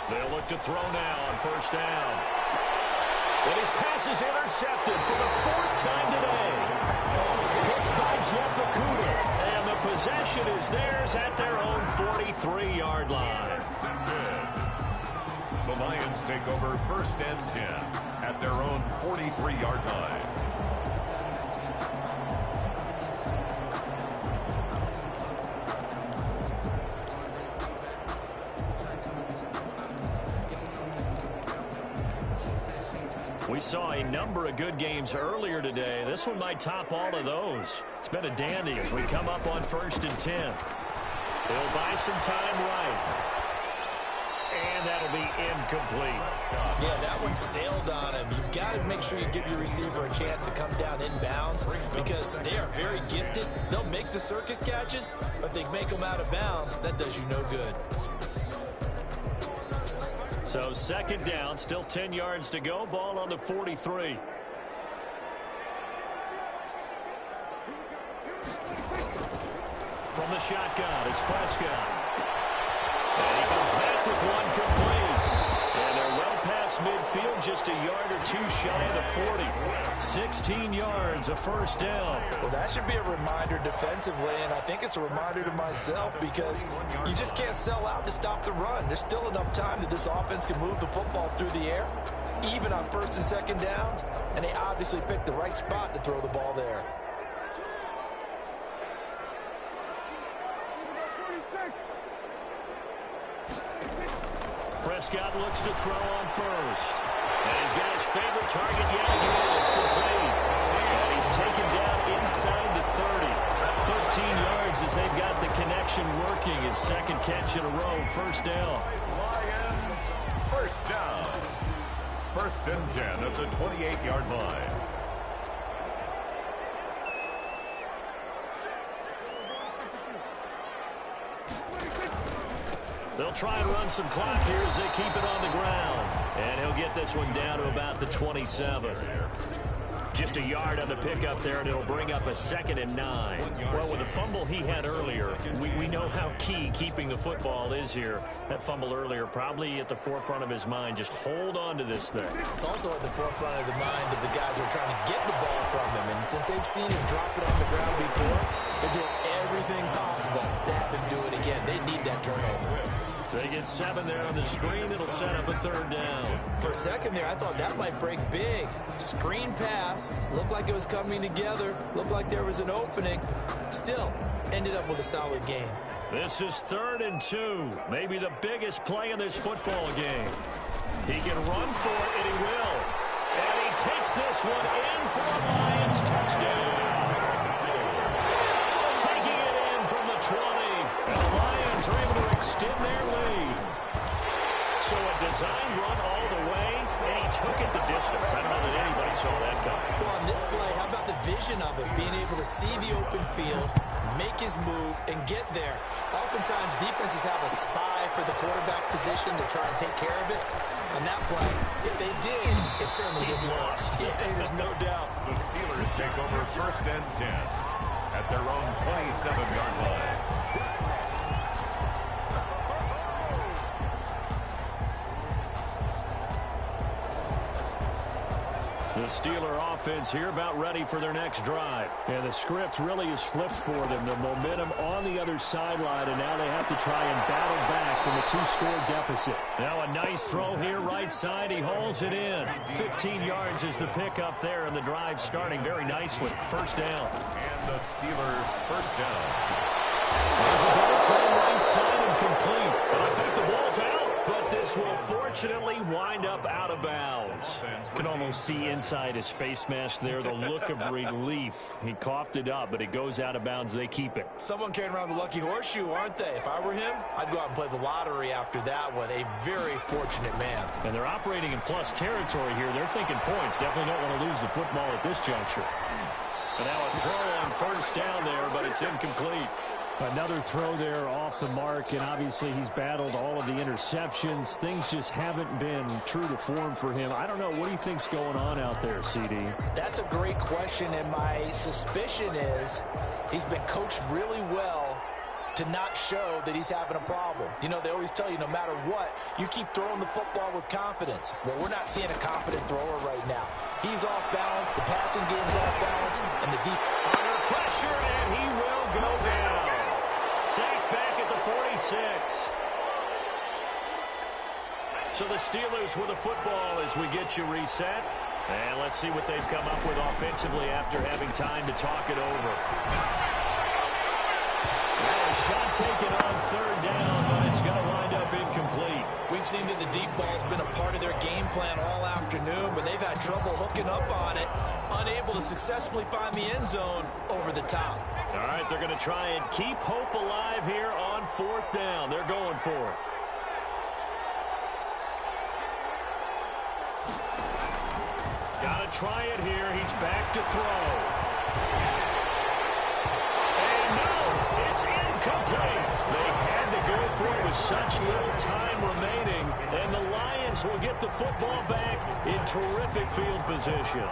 They'll look to throw now on first down. And his pass is intercepted for the 4th time today. Picked by Jeff Okudah. And the possession is theirs at their own 43-yard line. The Lions take over 1st and 10 at their own 43-yard line. We saw a number of good games earlier today. This one might top all of those. It's been a dandy as we come up on 1st and 10. They'll buy some time right. And that'll be incomplete. Yeah, that one sailed on him. You've got to make sure you give your receiver a chance to come down inbounds because they are very gifted. They'll make the circus catches, but they make them out of bounds. That does you no good. So 2nd down, still 10 yards to go. Ball on the 43. From the shotgun, it's Prescott. And he comes back with one complete. And they're well past midfield, just a yard or two shy of the 40. 16 yards, a first down. Well, that should be a reminder defensively, and I think it's a reminder to myself because you just can't sell out to stop the run. There's still enough time that this offense can move the football through the air, even on first and second downs, and they obviously picked the right spot to throw the ball there. Prescott looks to throw on first. And he's got his favorite target yet again. It's complete. And he's taken down inside the 30. 13 yards as they've got the connection working. His second catch in a row. First down. Lions, first down. First and 10 at the 28-yard line. They'll try and run some clock here as they keep it on the ground. And he'll get this one down to about the 27. Just a yard on the pickup there, and it'll bring up a 2nd and 9. Well, with the fumble he had earlier, we know how key keeping the football is here. That fumble earlier probably at the forefront of his mind. Just hold on to this thing. It's also at the forefront of the mind of the guys who are trying to get the ball from him. And since they've seen him drop it on the ground before, they're doing everything possible to have him do it again. They need that turnover. They get 7 there on the screen. It'll set up a 3rd down. For a second there, I thought that might break big. Screen pass. Looked like it was coming together. Looked like there was an opening. Still, ended up with a solid game. This is 3rd and 2. Maybe the biggest play in this football game. He can run for it, and he will. And he takes this one in for a Lions touchdown. Taking it in from the 20. And the Lions are able to extend their lead. So a designed run all the way, and he took it the distance. I don't know that anybody saw that coming. Well, on this play, how about the vision of it? Being able to see the open field, make his move, and get there. Oftentimes, defenses have a spy for the quarterback position to try and take care of it. On that play, if they did, it certainly didn't work. Yeah, there's no doubt. The Steelers take over first and 10 at their own 27-yard line. The Steeler offense here about ready for their next drive. And the script really is flipped for them. The momentum on the other sideline, and now they have to try and battle back from a 2-score deficit. Now a nice throw here right side. He hauls it in. 15 yards is the pickup there, and the drive starting very nicely. First down. And the Steeler first down. There's a ball thrown right side and complete. And I think the ball's out, but this will fortunately wind up out of bounds. You can almost see inside his face mask there the look of relief. He coughed it up, but it goes out of bounds. They keep it. Someone carrying around the lucky horseshoe, aren't they? If I were him, I'd go out and play the lottery after that one. A very fortunate man. And they're operating in plus territory here. They're thinking points. Definitely don't want to lose the football at this juncture. And now a throw on first down there, but it's incomplete. Another throw there off the mark, and obviously he's battled all of the interceptions. Things just haven't been true to form for him. I don't know. What do you think's going on out there, CD? That's a great question, and my suspicion is he's been coached really well to not show that he's having a problem. You know, they always tell you no matter what, you keep throwing the football with confidence. Well, we're not seeing a confident thrower right now. He's off balance, the passing game's off balance, and the deep under pressure, and he will go down. Sacked back at the 46. So the Steelers with a football as we get you reset. And let's see what they've come up with offensively after having time to talk it over. Now a shot taken on 3rd down, but it's going to wind up incomplete. We've seen that the deep ball's been a part of their game plan all afternoon, but they've had trouble hooking up on it, unable to successfully find the end zone over the top. All right, they're going to try and keep hope alive here on 4th down. They're going for it. Got to try it here. He's back to throw. And no, it's incomplete. They had to go for it with such little time remaining. And the Lions will get the football back in terrific field position.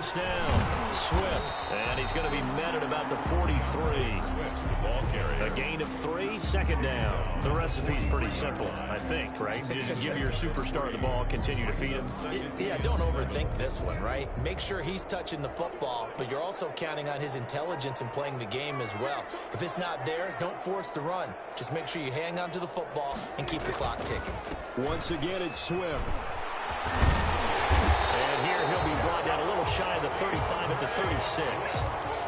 first down. Swift, and he's going to be met at about the 43. A gain of 3, second down. The recipe's pretty simple, I think, right? Just give your superstar the ball, continue to feed him. Yeah, don't overthink this one, right? Make sure he's touching the football, but you're also counting on his intelligence in playing the game as well. If it's not there, don't force the run. Just make sure you hang on to the football and keep the clock ticking. Once again, it's Swift. And here he'll be brought down a little shy of the 35 at the 36.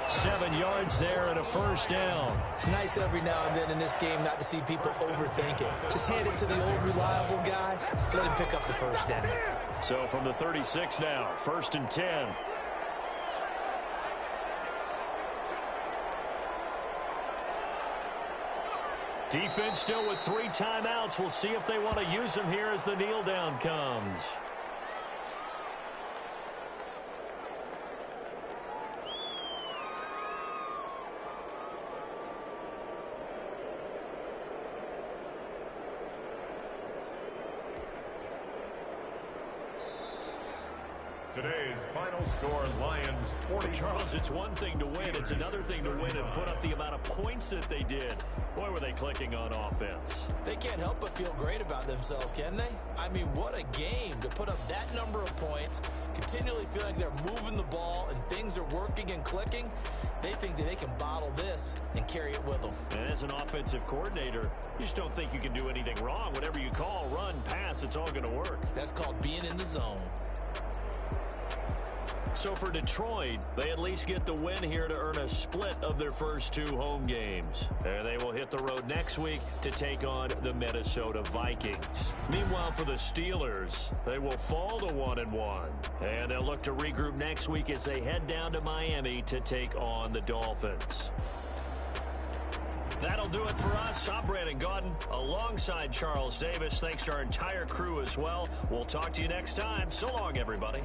7 yards there and a first down. It's nice every now and then in this game not to see people overthink it. Just hand it to the old reliable guy. Let him pick up the first down. So from the 36 now, 1st and 10. Defense still with 3 timeouts. We'll see if they want to use them here as the kneel down comes. Today's final score, Lions 40. Charles, it's one thing to win. It's another thing to win and put up the amount of points that they did. Boy, were they clicking on offense. They can't help but feel great about themselves, can they? I mean, what a game to put up that number of points, continually feel like they're moving the ball and things are working and clicking. They think that they can bottle this and carry it with them. And as an offensive coordinator, you just don't think you can do anything wrong. Whatever you call, run, pass, it's all going to work. That's called being in the zone. So for Detroit, they at least get the win here to earn a split of their first 2 home games. And they will hit the road next week to take on the Minnesota Vikings. Meanwhile, for the Steelers, they will fall to 1-1. And they'll look to regroup next week as they head down to Miami to take on the Dolphins. That'll do it for us. I'm Brandon Gaudin alongside Charles Davis. Thanks to our entire crew as well. We'll talk to you next time. So long, everybody.